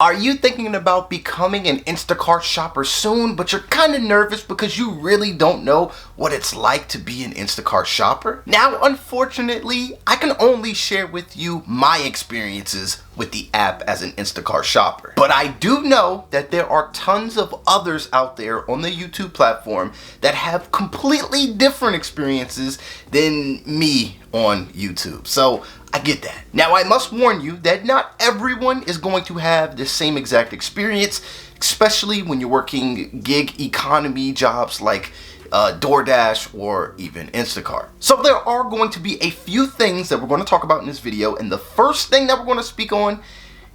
Are you thinking about becoming an Instacart shopper soon, but you're kind of nervous because you really don't know what it's like to be an Instacart shopper? Now, unfortunately, I can only share with you my experiences with the app as an Instacart shopper. But I do know that there are tons of others out there on the YouTube platform that have completely different experiences than me on YouTube. So I get that. Now, I must warn you that not everyone is going to have the same exact experience, especially when you're working gig economy jobs like DoorDash or even Instacart. So there are going to be a few things that we're going to talk about in this video, and the first thing that we're going to speak on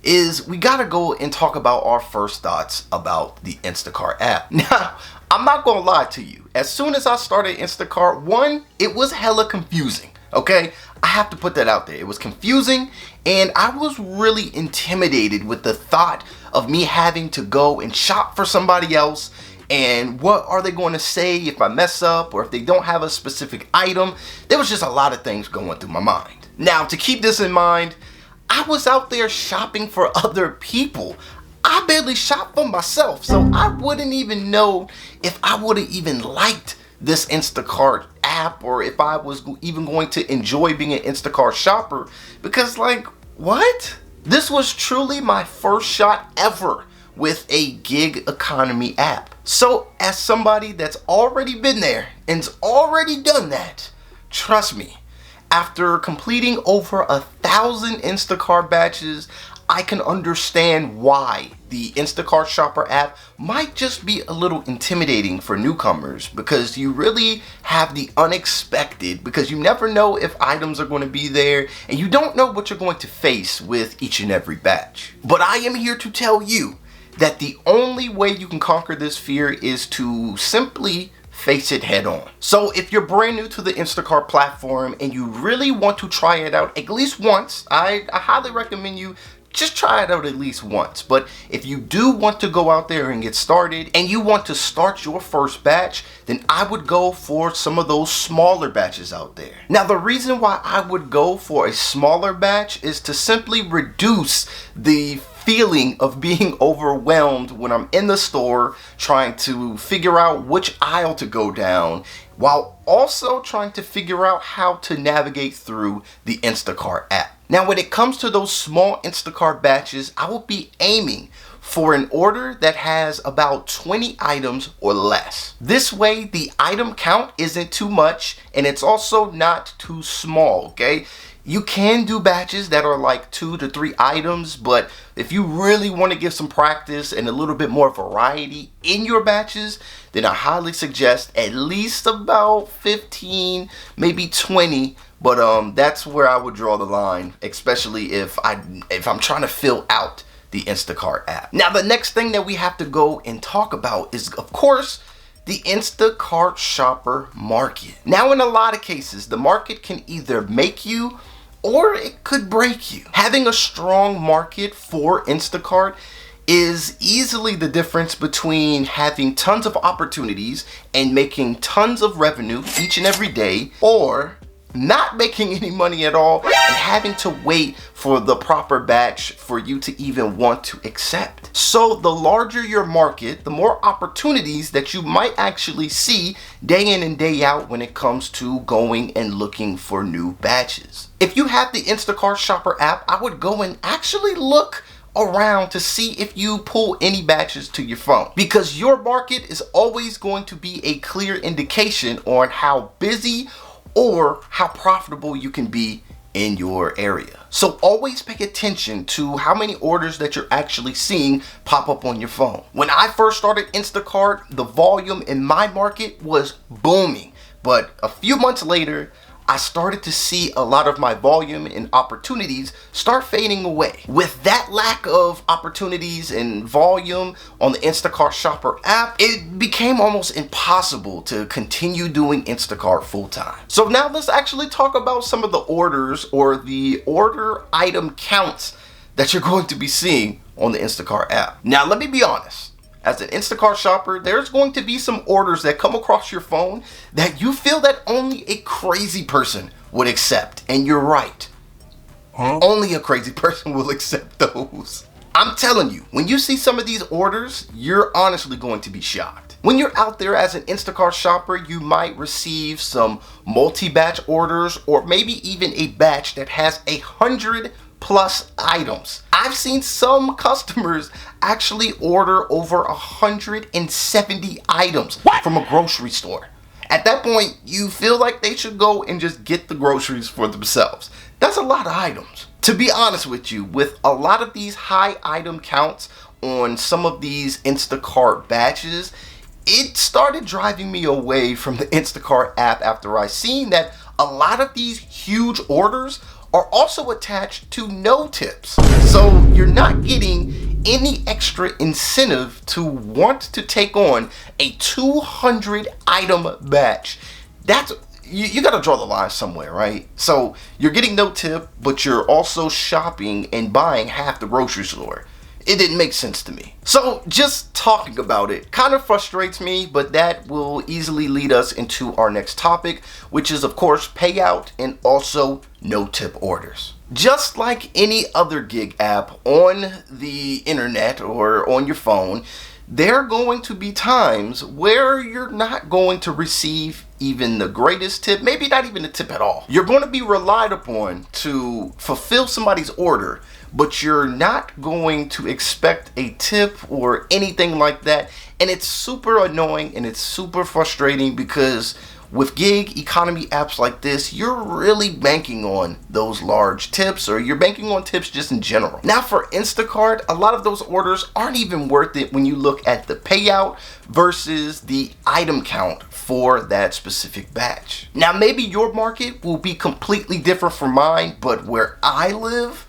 is we gotta go and talk about our first thoughts about the Instacart app. Now, I'm not gonna lie to you. As soon as I started Instacart, one, it was hella confusing. Okay, I have to put that out there. It was confusing, and I was really intimidated with the thought of me having to go and shop for somebody else, and what are they going to say if I mess up or if they don't have a specific item. There was just a lot of things going through my mind. Now, to keep this in mind, I was out there shopping for other people. I barely shopped for myself, so I wouldn't even know if I would have even liked this Instacart app or if I was even going to enjoy being an Instacart shopper, because like, what? This was truly my first shot ever with a gig economy app. So as somebody that's already been there and's already done that, trust me, after completing over 1,000 Instacart batches, I can understand why the Instacart Shopper app might just be a little intimidating for newcomers, because you really have the unexpected, because you never know if items are going to be there and you don't know what you're going to face with each and every batch. But I am here to tell you that the only way you can conquer this fear is to simply face it head on. So if you're brand new to the Instacart platform and you really want to try it out at least once, I highly recommend you just try it out at least once. But if you do want to go out there and get started and you want to start your first batch, then I would go for some of those smaller batches out there. Now, the reason why I would go for a smaller batch is to simply reduce the feeling of being overwhelmed when I'm in the store trying to figure out which aisle to go down, while also trying to figure out how to navigate through the Instacart app. Now, when it comes to those small Instacart batches, I will be aiming for an order that has about 20 items or less. This way, the item count isn't too much and it's also not too small, okay? You can do batches that are like 2 to 3 items, but if you really want to get some practice and a little bit more variety in your batches, then I highly suggest at least about 15, maybe 20. But that's where I would draw the line, especially if I'm trying to fill out the Instacart app. Now, the next thing that we have to go and talk about is, of course, the Instacart shopper market. Now, in a lot of cases, the market can either make you or it could break you. Having a strong market for Instacart is easily the difference between having tons of opportunities and making tons of revenue each and every day, or not making any money at all and having to wait for the proper batch for you to even want to accept. So the larger your market, the more opportunities that you might actually see day in and day out when it comes to going and looking for new batches. If you have the Instacart Shopper app, I would go and actually look around to see if you pull any batches to your phone, because your market is always going to be a clear indication on how busy or how profitable you can be in your area. So always pay attention to how many orders that you're actually seeing pop up on your phone. When I first started Instacart, the volume in my market was booming, but a few months later, I started to see a lot of my volume and opportunities start fading away. With that lack of opportunities and volume on the Instacart Shopper app, it became almost impossible to continue doing Instacart full time. So now let's actually talk about some of the orders or the order item counts that you're going to be seeing on the Instacart app. Now, let me be honest. As an Instacart shopper, there's going to be some orders that come across your phone that you feel that only a crazy person would accept. And you're right. Only a crazy person will accept those. I'm telling you, when you see some of these orders, you're honestly going to be shocked. When you're out there as an Instacart shopper, you might receive some multi-batch orders, or maybe even a batch that has 100+ items. I've seen some customers actually order over 170 items from a grocery store. At that point, you feel like they should go and just get the groceries for themselves. That's a lot of items. To be honest with you, with a lot of these high item counts on some of these Instacart batches, it started driving me away from the Instacart app after I seen that a lot of these huge orders are also attached to no tips. So you're not getting any extra incentive to want to take on a 200 item batch. You got to draw the line somewhere, right? So you're getting no tip, but you're also shopping and buying half the grocery store. It didn't make sense to me. So just talking about it kind of frustrates me, but that will easily lead us into our next topic, which is of course payout and also no tip orders. Just like any other gig app on the internet or on your phone, there are going to be times where you're not going to receive even the greatest tip, maybe not even a tip at all. You're going to be relied upon to fulfill somebody's order, but you're not going to expect a tip or anything like that. And it's super annoying and it's super frustrating because with gig economy apps like this, you're really banking on those large tips, or you're banking on tips just in general. Now for Instacart, a lot of those orders aren't even worth it when you look at the payout versus the item count for that specific batch. Now maybe your market will be completely different from mine, but where I live,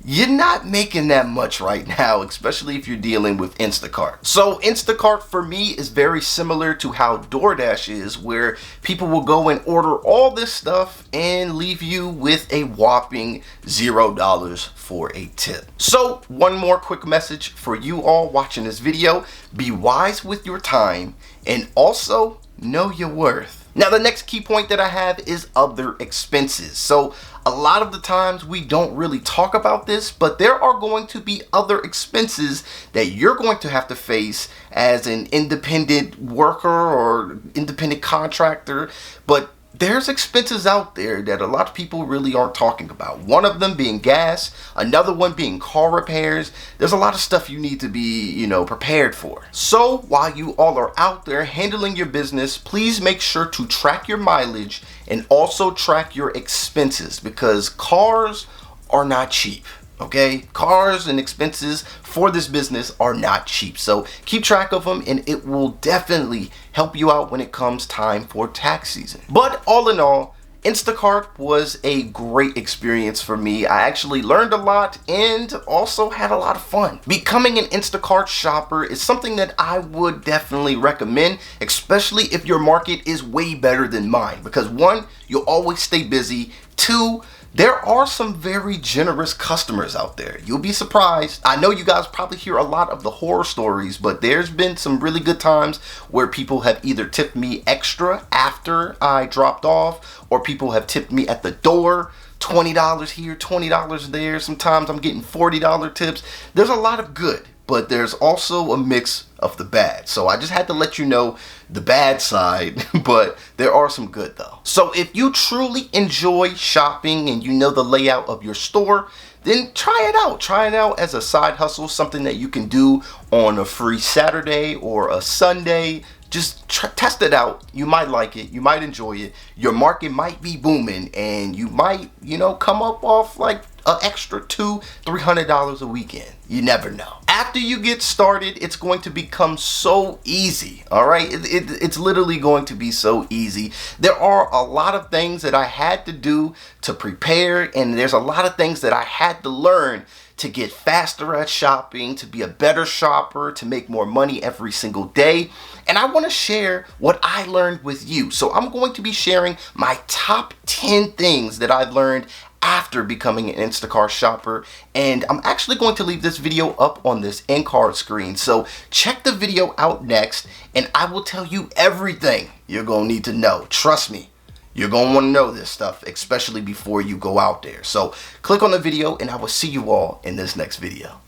you're not making that much right now, especially if you're dealing with Instacart. So Instacart for me is very similar to how DoorDash is, where people will go and order all this stuff and leave you with a whopping $0 for a tip. So one more quick message for you all watching this video: be wise with your time and also know your worth. Now the next key point that I have is other expenses. So a lot of the times we don't really talk about this, but there are going to be other expenses that you're going to have to face as an independent worker or independent contractor. But there's expenses out there that a lot of people really aren't talking about. One of them being gas, another one being car repairs. There's a lot of stuff you need to be, prepared for. So while you all are out there handling your business, please make sure to track your mileage and also track your expenses, because cars are not cheap. Okay, cars and expenses for this business are not cheap. So keep track of them and it will definitely help you out when it comes time for tax season. But all in all, Instacart was a great experience for me. I actually learned a lot and also had a lot of fun. Becoming an Instacart shopper is something that I would definitely recommend, especially if your market is way better than mine, because one, you'll always stay busy. Two, there are some very generous customers out there. You'll be surprised. I know you guys probably hear a lot of the horror stories, but there's been some really good times where people have either tipped me extra after I dropped off, or people have tipped me at the door. $20 here, $20 there. Sometimes I'm getting $40 tips. There's a lot of good, but there's also a mix of the bad. So I just had to let you know the bad side, but there are some good though. So if you truly enjoy shopping and you know the layout of your store, then try it out. Try it out as a side hustle, something that you can do on a free Saturday or a Sunday. Just test it out. You might like it. You might enjoy it. Your market might be booming and you might, come up off like an extra $200-300 a weekend. You never know. After you get started, it's going to become so easy. All right, it's literally going to be so easy. There are a lot of things that I had to do to prepare, and there's a lot of things that I had to learn to get faster at shopping, to be a better shopper, to make more money every single day. And I want to share what I learned with you. So I'm going to be sharing my top 10 things that I've learned after becoming an Instacart shopper, and I'm actually going to leave this video up on this end card screen. So check the video out next and I will tell you everything you're gonna need to know. Trust me, you're gonna want to know this stuff, especially before you go out there. So click on the video and I will see you all in this next video.